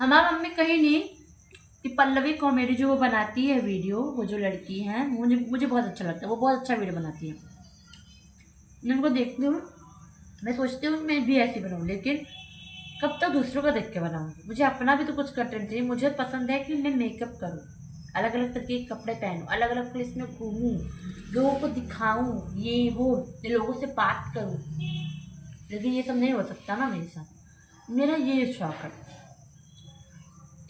हमारी मम्मी कहीं नहीं कि पल्लवी कॉमेडी जो वो बनाती है वीडियो, वो जो लड़की है, मुझे मुझे बहुत अच्छा लगता है। वो बहुत अच्छा वीडियो बनाती है। मैं उनको देखती हूँ, मैं सोचती हूँ मैं भी ऐसी बनाऊँ, लेकिन कब तक दूसरों का देख के बनाऊंगी। मुझे अपना भी तो कुछ कंटेंट चाहिए। मुझे पसंद है कि मैं मेकअप करूँ, अलग अलग तरह के कपड़े पहनूँ, अलग अलग प्लेस में घूमूँ, लोगों को दिखाऊँ, ये वो, लोगों से बात करूँ। लेकिन ये सब नहीं हो सकता ना मेरे साथ। मेरा ये शौक है।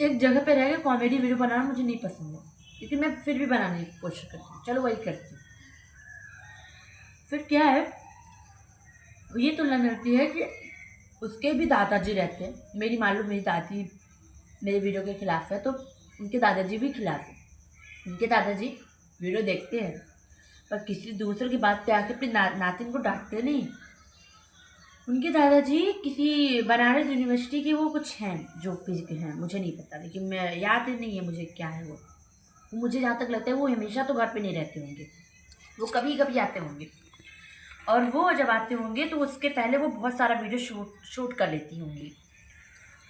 एक जगह पे रह के कॉमेडी वीडियो बनाना मुझे नहीं पसंद है, लेकिन मैं फिर भी बनाने की कोशिश करती हूँ। चलो वही करती हूँ। फिर क्या है, ये तुलना मिलती है कि उसके भी दादाजी रहते हैं। मेरी मालूम मेरी दादी मेरे वीडियो के खिलाफ है, तो उनके दादाजी भी खिलाफ है। उनके दादाजी वीडियो देखते हैं, पर किसी दूसरे की बात पे आके अपने नातिन को डांटते नहीं। उनके दादाजी किसी बनारस यूनिवर्सिटी के वो कुछ हैं, जो के हैं, मुझे नहीं पता, लेकिन मैं याद ही नहीं है मुझे क्या है वो। मुझे जहाँ तक लगता है वो हमेशा तो घर पे नहीं रहते होंगे, वो कभी कभी आते होंगे। और वो जब आते होंगे तो उसके पहले वो बहुत सारा वीडियो शूट कर लेती होंगी।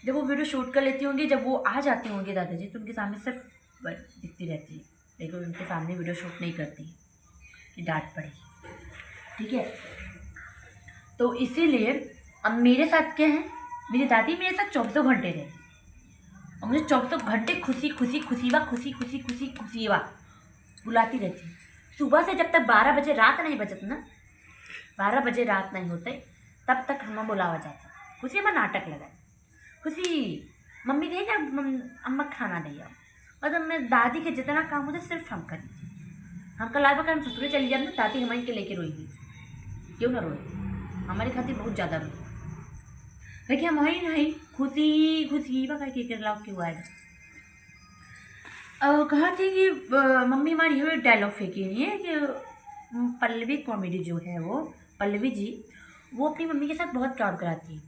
जब वो वीडियो शूट कर लेती होंगी, जब वो आ जाते होंगे दादाजी, तो उनके सामने सिर्फ दिखती रहती है, लेकिन उनके सामने वीडियो शूट नहीं करती कि डांट पड़ेगी। ठीक है, तो इसीलिए अब मेरे साथ क्या है, मेरी दादी मेरे साथ 24 घंटे रहती और मुझे 24 घंटे खुशी खुशी खुशी वा खुशी खुशी खुशी खुशी वा बुलाती रहती। सुबह से जब तक 12 बजे रात नहीं बजत ना, 12 बजे रात नहीं होते, तब तक हमें बुलावा जाता। खुशी में नाटक लगाए, खुशी मम्मी गई ना, अम्मा खाना नहीं आओ। और जब मैं दादी के जितना काम होता सिर्फ हम करी। हम कल आगे हम ससुरे चली जाते ना, दादी हमारी के लेके रोएगी। क्यों ना रोए, हमारी खातिर बहुत ज़्यादा रोई। देखिए हम वही नहीं खुशी खुशी बा के कर लाओ क्यों आएगा। कहा थी कि मम्मी हमारी ये डायलॉग फेंकी नहीं है कि पल्लवी कॉमेडी जो है वो पल्लवी जी, वो अपनी मम्मी के साथ बहुत काम कराती है।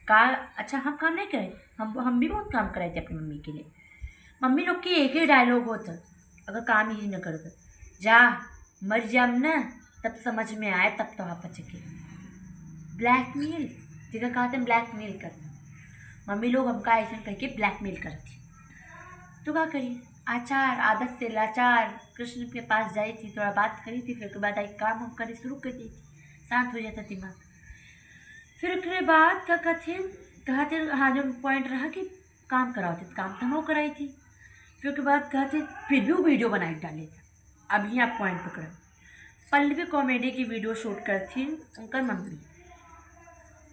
का अच्छा हम काम नहीं करे, हम भी बहुत काम कराए थे अपनी मम्मी के लिए। मम्मी लोग की एक ही डायलॉग होता, अगर काम ही न करते, जा मर जाम ना, तब समझ में आए, तब तो आप चके ब्लैकमेल जगह कहते हैं, ब्लैकमेल करना। मम्मी लोग हमका ऐसा कह के ब्लैकमेल करती। तो क्या करिए, आचार आदत से लाचार कृष्ण के पास जाई थी, थोड़ा बात करी थी, फिर उसके बाद एक काम हम करे शुरू कर दी थी, शांत हो जाता दिमाग। फिर उसके बाद क्या कहते हाँ जो पॉइंट रहा कि काम कराओ थे, काम तो हम वो कराई थी। फिर उसके बाद कहते फिर भी वो वीडियो बनाई डाले थे। अभी आप पॉइंट पकड़ा, पल्लवी कॉमेडी की वीडियो शूट करती उनका मम्मी,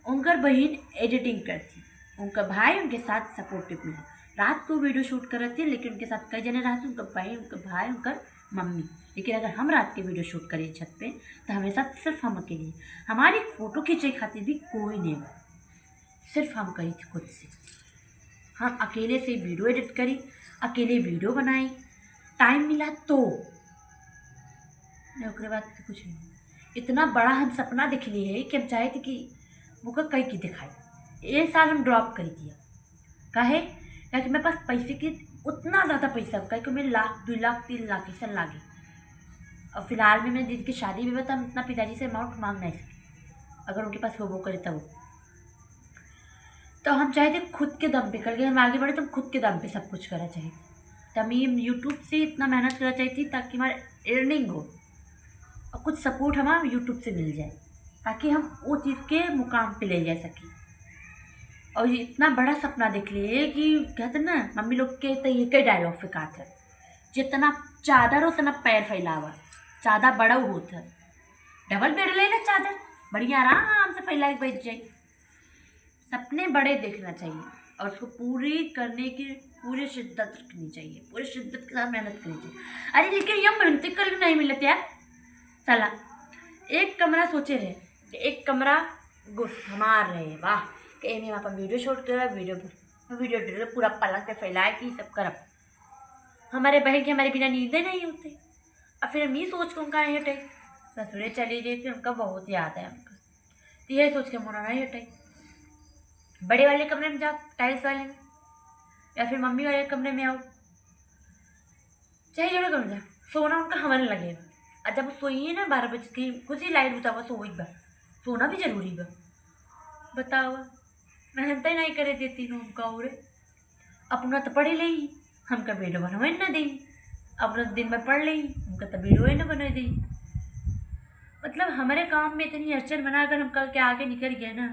उनकर बहन एडिटिंग करती, उनका भाई उनके साथ सपोर्टिव में। रात को वीडियो शूट कर रही थी, लेकिन उनके साथ कई जने रहते, उनका बहन, उनका भाई, उनकर मम्मी। लेकिन अगर हम रात के वीडियो शूट करें छत पे, तो हमारे साथ सिर्फ हम अकेले। हमारी फोटो खींचे खातिर भी कोई नहीं, सिर्फ हम करी थी खुद से। हम अकेले से वीडियो एडिट करी, अकेले वीडियो बनाई, टाइम मिला तो। उसके बाद तो कुछ नहीं। इतना बड़ा हम सपना देख लिए है कि हम चाहे थे कि मुझे कहीं की दिखाई। एक साल हम ड्रॉप कर दिया, काहे कि मेरे पास पैसे की उतना ज़्यादा पैसा कहीं कि मेरे 1 लाख 2 लाख 3 लाख ऐसा लागे। और फिलहाल में मेरी दीदी की शादी भी बता, हम इतना पिताजी से अमाउंट मांग नहीं सके, अगर उनके पास वो करे तब। तो हम चाहे थे खुद के दम पे कर गए, हम आगे बढ़े तो हम खुद के दम पे सब कुछ करना चाहिए। तो हम यूट्यूब से इतना मेहनत करना चाहिए थी ताकि हमारा अर्निंग हो और कुछ सपोर्ट हमारा यूट्यूब से मिल जाए, ताकि हम वो चीज़ के मुकाम पे ले जा सकें। और ये इतना बड़ा सपना देख लिए कि कहते ना मम्मी लोग के तो ये डायलॉग फेंकाते है, जितना चादर उतना पैर फैलावा, चादर बड़ा होता है, डबल बेड ले ना चादर, बढ़िया आराम से फैला के बैठ जाए। सपने बड़े देखना चाहिए और उसको पूरी करने की पूरी शिद्दत रखनी चाहिए, पूरी शिद्दत के साथ मेहनत करनी चाहिए। अरे लेकिन ये मेहनत करके नहीं मिलते यार साला। एक कमरा सोचे रहे कि एक कमरा हमार रहे, वाह कि एम वहाँ पर वीडियो शूट कर वीडियो पूरा पलंग पे फैलाए कि सब करब। हमारे बहन के हमारे बिना नींदे नहीं होते। और फिर हम ये सोच के उनका नहीं हटाई, ससुरे चली गई, फिर उनका बहुत याद है हमका, तो यही सोच के मुना नहीं हटाई। बड़े वाले कमरे में जाओ, टाइल्स वाले में, या फिर मम्मी वाले कमरे में आओ, चाहे जो कमरे जाओ, सोना उनका हमारे लगेगा। और जब सोइए ना 12 बजे कहीं कुछ ही लाइट बुझावा सोई बा, सोना भी जरूरी बा। बताओ मेहनत ही नहीं करे देती हूँ उनका। और अपना तो पढ़े ली, हमका वीडियो बनवे न दी, अपना दिन भर पढ़ ली, हमका तो वीडियो न बना दी। मतलब हमारे काम में इतनी अड़चन बनाकर हम कल के आगे निकल गए ना,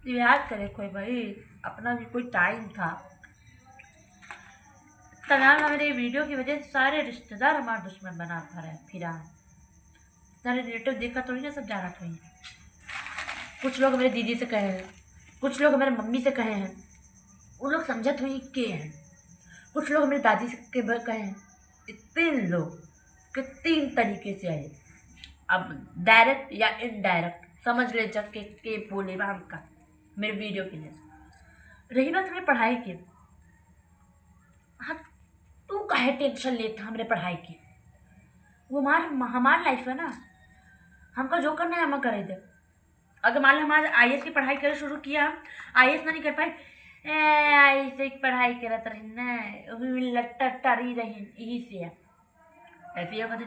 तो याद करे कोई भाई, अपना भी कोई टाइम था। तनाव हमारे वीडियो की वजह से सारे रिश्तेदार हमारे दुश्मन बना फिरा है। सारे रिलेटिव देखा थोड़ी ना, सब जाना थोड़ी। कुछ लोग मेरे दीदी से कहे हैं, कुछ लोग मेरे मम्मी से कहे हैं, उन लोग समझत हुई के हैं। कुछ लोग मेरी दादी से के कहे हैं। तीन लोग के तीन तरीके से आए। अब डायरेक्ट या इनडायरेक्ट समझ ले जब के बोले हमका मेरे वीडियो के लिए। रही बात हमें पढ़ाई की, हाँ तू काहे टेंशन लेता हमारे पढ़ाई की, वो हमार लाइफ है ना, हमका जो करना है हम करे दे। अगर मान लो हमारे IAS की पढ़ाई करे शुरू किया, IAS ना नहीं कर पाए, IAS की पढ़ाई करत रही ना, लट्टा ही रही, यही से है ऐसे ही कहते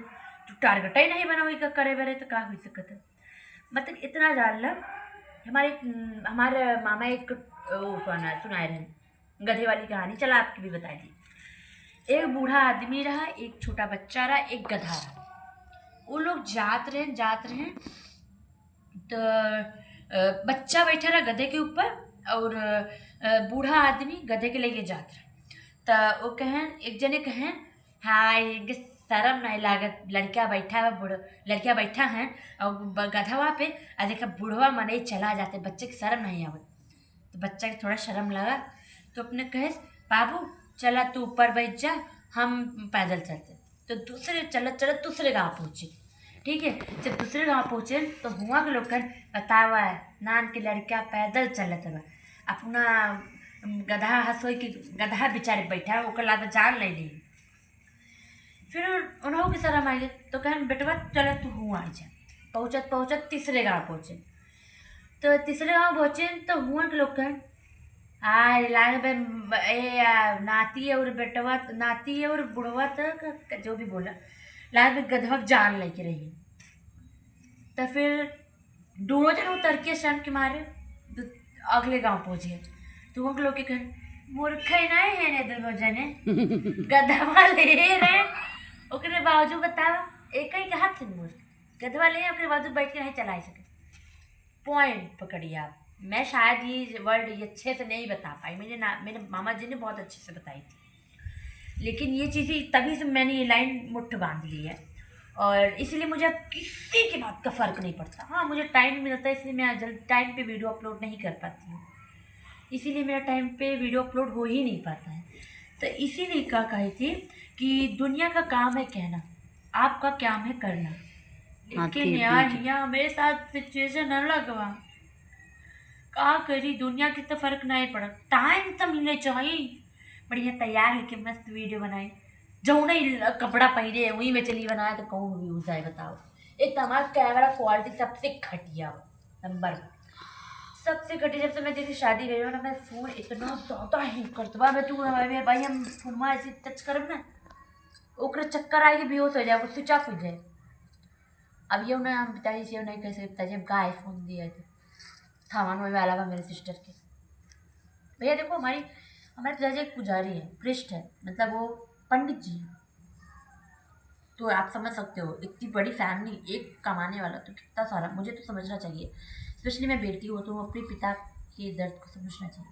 तू टारगेट ही नहीं बना हुई का करे बरे तो का हुई सकत है। मतलब इतना जान लो, हमारे मामा एक सुनाए रहे गधे वाली कहानी, चला आपकी भी बता दी। एक बूढ़ा आदमी रहा, एक छोटा बच्चा रहा, एक गधा रहा। वो लोग जात रहे तो बच्चा बैठा रहा गधे के ऊपर और बूढ़ा आदमी गधे के लेके जात रहा। तो वो कहें, एक जने कहें, हाय शर्म नहीं लागत, लड़का बैठा है, लड़का बैठा है और गधा वहाँ पे, और देखा बूढ़वा मने चला जाते, बच्चे की शर्म नहीं आवत। तो बच्चा के थोड़ा शर्म लगा तो अपने कहे, बाबू चला तू ऊपर बैठ जा, हम पैदल चलते। तो दूसरे गाँव पहुँचे। ठीक है, जब दूसरे गाँव पहुँचे तो हुआ के लोग बतावा नान के लड़का पैदल चलत बा, अपना गधा हंसोई के गधा बेचारे बैठा ओकर लाद जान नहीं ली। फिर उन्हों की शर्म आई तो कहें बेटवा चल तू हुआ जा। पहुँचत तीसरे गाँव पहुँचे। तो तीसरे गाँव पहुँचे तो हुआ के लोग कहें, हाँ लाग नाती और बेटवा, नाती और बुढ़वा तक जो भी बोला लाग गधवा जान लेके रही। तो फिर दोनों जन उतर के शर्म के मारे अगले गांव पहुंचे। तो वो लोग के कहें मूर्ख नहीं है ने दोनों जने गधवा ले रहे, ओकरे बावजूद बतावा एक ही कहा थे मूर्ख गधवा ले, ओकरे बावजूद बैठ के नहीं चला सके। पॉइंट पकड़िए आप। मैं शायद ये वर्ड ये अच्छे से नहीं बता पाई, मेरे मामा जी ने बहुत अच्छे से बताई थी, लेकिन ये चीज़ें तभी से मैंने ये लाइन मुट्ठ बांध ली है और इसलिए मुझे अब किसी की बात का फ़र्क नहीं पड़ता। हाँ मुझे टाइम मिलता है इसलिए मैं जल्द टाइम पे वीडियो अपलोड नहीं कर पाती हूँ, इसीलिए मेरा टाइम पे वीडियो अपलोड हो ही नहीं पाता है। तो इसीलिए क्या कही थी कि दुनिया का काम है कहना, आपका काम है करना। लेकिन यार यहाँ मेरे साथ सिचुएशन अलग हुआ, का करी दुनिया की तो फर्क नहीं पड़ा। टाइम तो मिलने चाहिए, बढ़िया तैयार है कि मस्त वीडियो बनाए, जो नहीं कपड़ा पहने वहीं में चली बनाए तो कौन व्यूज आए बताओ। एक तो हमारा कैमरा क्वालिटी सबसे घटिया नंबर, सबसे घटिया। जब से मैं जैसे शादी गई हो ना, मैं फ़ोन इतना ज़्यादा ही करतवा मैं तू भाई हम फोनमा ऐसे टच करब ना ओकरे चक्कर आए कि बेहोश हो जाए, वो स्विच ऑफ हो जाए। अब ये ना हम पिताजी से नहीं कह सकते, पिताजी हमका आईफोन दिया थे सामान में अलावा मेरे सिस्टर के। भैया देखो हमारे पिताजी एक पुजारी है, पृष्ठ है, मतलब वो पंडित जी हैं। तो आप समझ सकते हो इतनी बड़ी फैमिली, एक कमाने वाला तो कितना सारा, मुझे तो समझना चाहिए। स्पेशली मैं बेटी हूँ तो अपने पिता के दर्द को समझना चाहिए।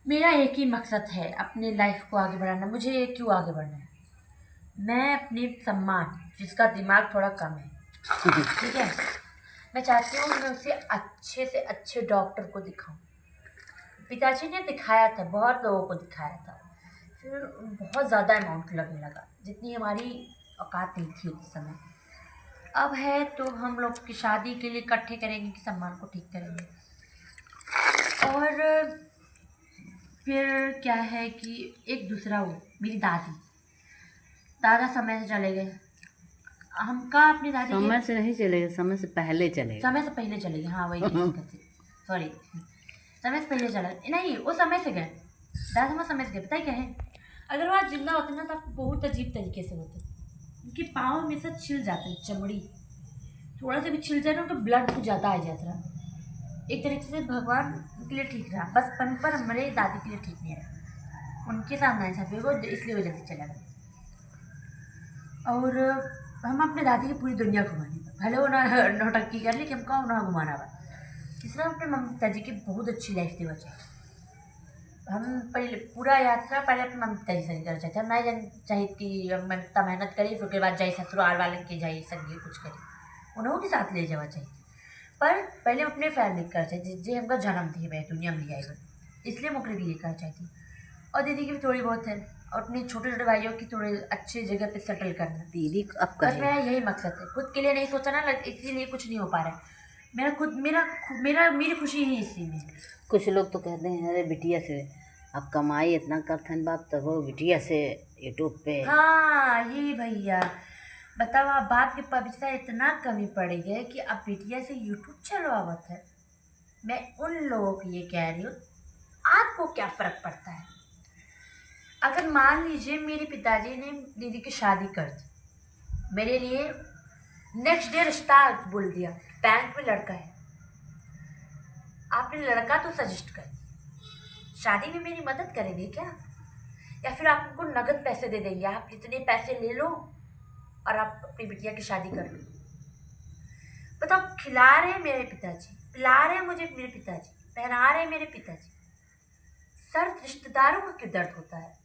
मेरा एक ही मकसद है अपने लाइफ को आगे बढ़ाना। मुझे क्यों आगे बढ़ना है, मैं अपने सम्मान, जिसका दिमाग थोड़ा कम है ठीक है, मैं चाहती हूँ मैं उसे अच्छे से अच्छे डॉक्टर को दिखाऊं। पिताजी ने दिखाया था, बहुत लोगों को दिखाया था, फिर बहुत ज़्यादा अमाउंट लगने लगा जितनी हमारी औकात नहीं थी उस समय। अब है तो हम लोग की शादी के लिए इकट्ठे करेंगे कि सम्मान को ठीक करेंगे। और फिर क्या है कि एक दूसरा वो मेरी दादा समय से चले गए। हम का अपनी दादी समय से नहीं चलेगा, समय से पहले चलेगा। समय से पहले चले गए, हाँ वही सॉरी, समय से पहले चला नहीं, वो समय से गए, दादा माँ समय से गए। पता है क्या है, अगर वह जिंदा होते ना तो आपको बहुत अजीब तरीके से होते। उनके पाँव में से छिल जाते, चमड़ी थोड़ा सा भी छिल जाए ना उनका ब्लड कुछ ज़्यादा आ जाता रहा। एक तरीके से भगवान के लिए ठीक रहा, बस पर हमारे दादी के लिए ठीक नहीं रहा। उनके सामने आया था वो, इसलिए वो जल्दी चला गया। और हम अपने दादी की पूरी दुनिया घुमाने पर, भले वो ना नौटंकी कर ली कि हमको ना घुमाना बा। तीसरा अपने मम्मी पिताजी की बहुत अच्छी लाइफ थी बच्चे। हम पहले पूरा यात्रा पहले अपने मम्मी पिताजी से करना चाहते, हम नहीं चाहिए कि हम इतना मेहनत करी फिर उसके बाद जाए ससुराल वाले के जाए संगीत कुछ करी, उन्होंने के साथ ले जाना चाहिए। पर पहले हम अपने फैमिली कर चाहिए जे हमका जन्म थी भाई दुनिया में आई बन, इसलिए मुकरी भी ये कर चाहती। और दीदी की भी थोड़ी बहुत है, और अपने छोटे छोटे भाइयों की थोड़ी अच्छी जगह पे सेटल करना। दीदी अब बस कहे मेरा यही मकसद है, खुद के लिए नहीं सोचा ना, इसीलिए कुछ नहीं हो पा रहा है। मेरी खुशी ही इसी में है। कुछ लोग तो कहते हैं अरे बिटिया से अब कमाई इतना करथन बाप, तब वो बिटिया से यूट्यूब पे। हाँ ये भैया बताओ, आप बाप के पैसा इतना कमी पड़ गया कि अब बिटिया से यूट्यूब चलवावत है। मैं उन लोगों को ये कह रही हूँ, आपको क्या फर्क पड़ता है? अगर मान लीजिए मेरे पिताजी ने दीदी की शादी कर दी, मेरे लिए नेक्स्ट डे रिश्ता बोल दिया, बैंक में लड़का है, आपने लड़का तो सजेस्ट कर दिया, शादी में मेरी मदद करेंगे क्या? या फिर आप उनको नगद पैसे दे देंगे, आप इतने पैसे ले लो और आप अपनी बिटिया की शादी कर लो? बताओ, खिला रहे हैं मेरे पिताजी, पिला रहे हैं मुझे मेरे पिताजी, पहना रहे हैं मेरे पिताजी, सर रिश्तेदारों को क्यों दर्द होता है?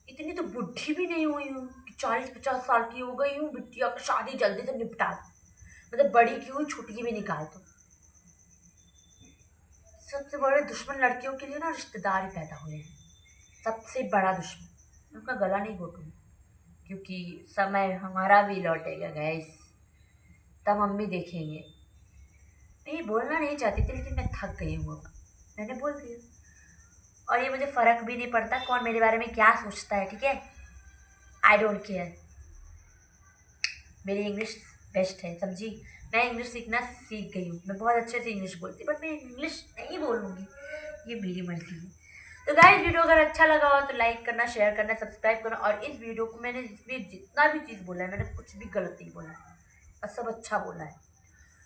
इतनी तो बुढ़ी भी नहीं हुई हूँ कि 40-50 साल की हो गई हूँ, बिटिया की शादी जल्दी से निपटा दो, मतलब बड़ी की हुई छोटी की भी निकाल दो। सबसे बड़े दुश्मन लड़कियों के लिए ना रिश्तेदार ही पैदा हुए हैं, सबसे बड़ा दुश्मन। उनका गला नहीं घोटूंगी क्योंकि समय हमारा भी लौटेगा गैस, तब मम्मी देखेंगे। मैं ये बोलना नहीं चाहती थी लेकिन मैं थक गई हूँ, अब मैंने बोल दिया। और ये मुझे फ़र्क भी नहीं पड़ता कौन मेरे बारे में क्या सोचता है, ठीक है? I don't care. मेरी इंग्लिश बेस्ट है, समझी? मैं इंग्लिश सीखना सीख गई हूँ, मैं बहुत अच्छे से इंग्लिश बोलती हूँ, बट मैं इंग्लिश नहीं बोलूँगी, ये मेरी मर्जी है। तो गाइस, वीडियो अगर अच्छा लगा हो तो लाइक करना, शेयर करना, सब्सक्राइब करना। और इस वीडियो को मैंने इसमें जितना भी चीज़ बोला है, मैंने कुछ भी गलत नहीं बोला है और सब अच्छा बोला है।